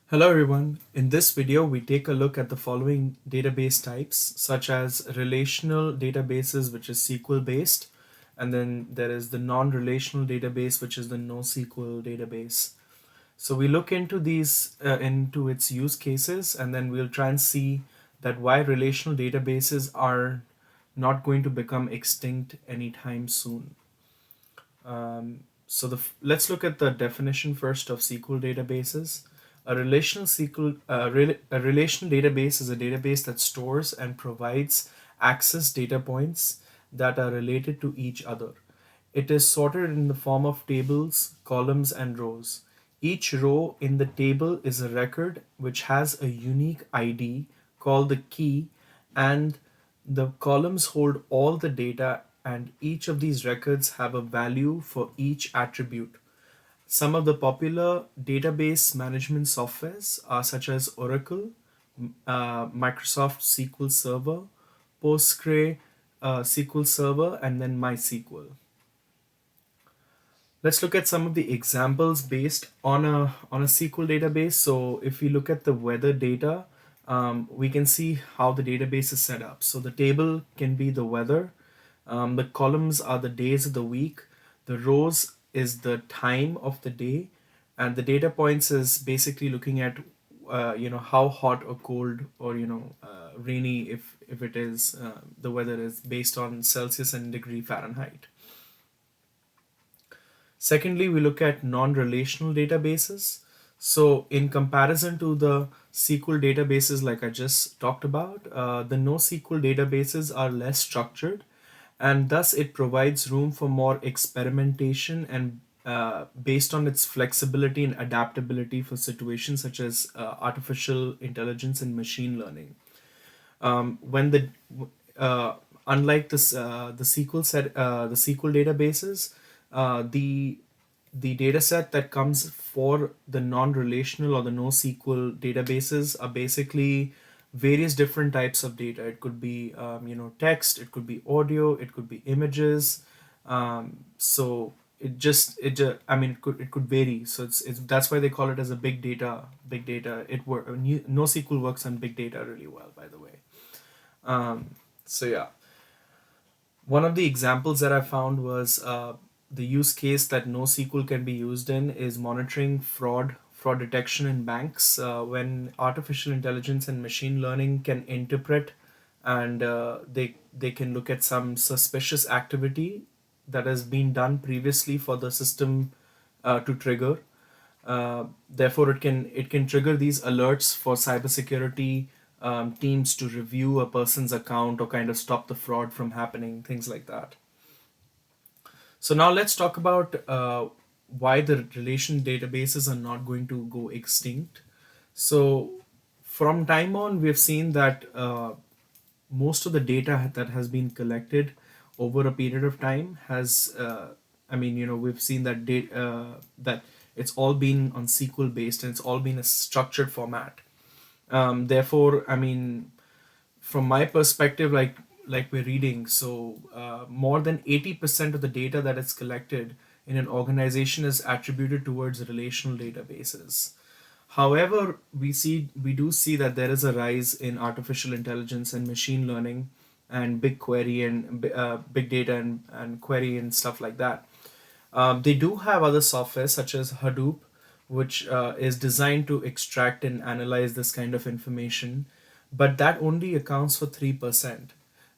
Hello everyone. In this video, we take a look at the following database types, such as relational databases, which is SQL based, and then there is the non-relational database, which is the NoSQL database. So we look into into its use cases, and then we'll try and see that why relational databases are not going to become extinct anytime soon. Let's look at the definition first of SQL databases. A relational database is a database that stores and provides access data points that are related to each other. It is sorted in the form of tables, columns, and rows. Each row in the table is a record which has a unique ID called the key, and the columns hold all the data, and each of these records have a value for each attribute. Some of the popular database management softwares are such as Oracle, Microsoft SQL Server, Postgre SQL Server, and then MySQL. Let's look at some of the examples based on a SQL database. So if we look at the weather data, we can see how the database is set up. So the table can be the weather, the columns are the days of the week, the rows is the time of the day, and the data points is basically looking at how hot or cold or rainy, if it is the weather is based on Celsius and degree Fahrenheit. Secondly, we look at non-relational databases. So in comparison to the SQL databases like I just talked about, the NoSQL databases are less structured, and thus it provides room for more experimentation and based on its flexibility and adaptability for situations such as artificial intelligence and machine learning. When the Unlike the SQL databases, the data set that comes for the non-relational or the NoSQL databases are basically various different types of data. It could be text, it could be audio, it could be images. So it could vary. So it's that's why they call it as a big data. NoSQL works on big data really well, by the way. So yeah, one of the examples that I found was the use case that NoSQL can be used in is monitoring fraud detection in banks. When artificial intelligence and machine learning can interpret and they can look at some suspicious activity that has been done previously for the system to trigger. Therefore, it can trigger these alerts for cybersecurity teams to review a person's account or kind of stop the fraud from happening, things like that. So now let's talk about why the relation databases are not going to go extinct. So from time on, we've seen that most of the data that has been collected over a period of time has, we've seen that that it's all been on SQL based and it's all been a structured format. Therefore, from my perspective, like we're reading, so more than 80% of the data that is collected in an organization is attributed towards relational databases. However, we do see that there is a rise in artificial intelligence and machine learning and big query and big data and query and stuff like that. They do have other software such as Hadoop, which is designed to extract and analyze this kind of information, but that only accounts for 3%.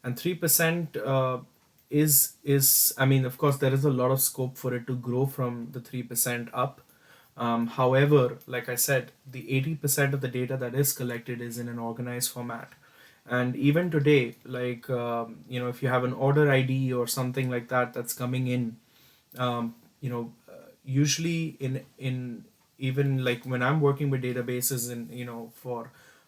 And 3% is of course, there is a lot of scope for it to grow from the 3% up. However, like I said, the 80% of the data that is collected is in an organized format. And even today, if you have an order ID or something like that that's coming in, usually in even like when I'm working with databases and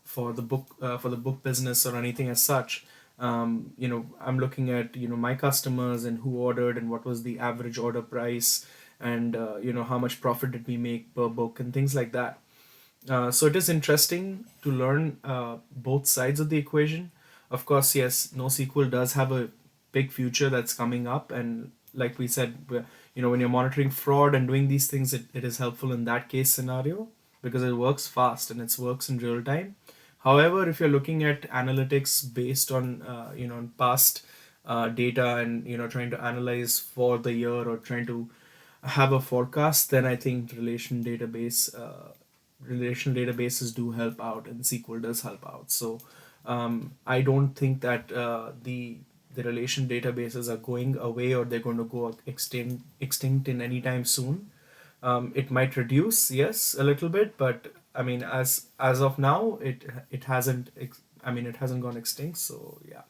for the book business or anything as such, I'm looking at my customers and who ordered and what was the average order price, and how much profit did we make per book and things like that. So it is interesting to learn both sides of the equation. Of course, yes, NoSQL does have a big future that's coming up, and like we said, when you're monitoring fraud and doing these things, it is helpful in that case scenario. because it works fast and it works in real time. However, if you're looking at analytics based on on past data, and trying to analyze for the year or trying to have a forecast, then I think relational databases do help out, and SQL does help out. So I don't think that the relation databases are going away, or they're going to go extinct in any time soon. It might reduce, yes, a little bit, but I mean, as of now, it hasn't. It hasn't gone extinct. So yeah.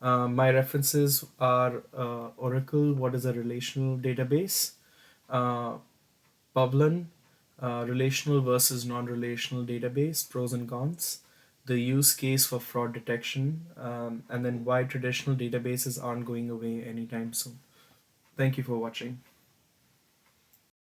My references are Oracle. What is a relational database? Uh, Pavlin, relational versus non-relational database, pros and cons, the use case for fraud detection, and then why traditional databases aren't going away anytime soon. Thank you for watching.